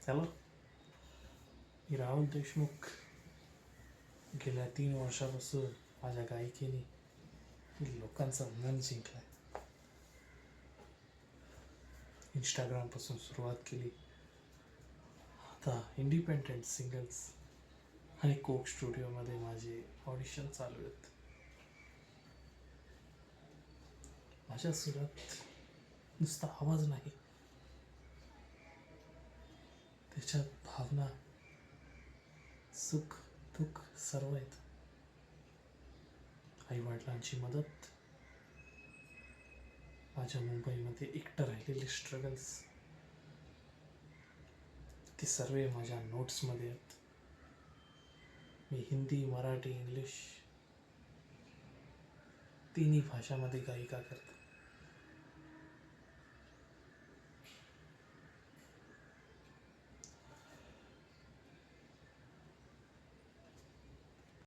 Hello, मी राहुल देशमुख. गेल्या 3 वर्षापासून माझ्या गायकीने लोकांचं मन जिंकलंय. इंस्टाग्रामपासून सुरुवात केली, आता इंडिपेंडेंट सिंगल्स आणि कोक स्टुडिओमध्ये माझे ऑडिशन चालू आहेत. माझ्या सुरात नुसता आवाज नाही, त्याच्यात भावना, सुख दुःख सर्व आहेत. आई वडिलांची मदत, माझ्या मुंबईमध्ये एकटं राहिलेले स्ट्रगल्स, ते सर्व माझ्या नोट्समध्ये आहेत. मी हिंदी, मराठी, इंग्लिश तिन्ही भाषामध्ये गायिका करते.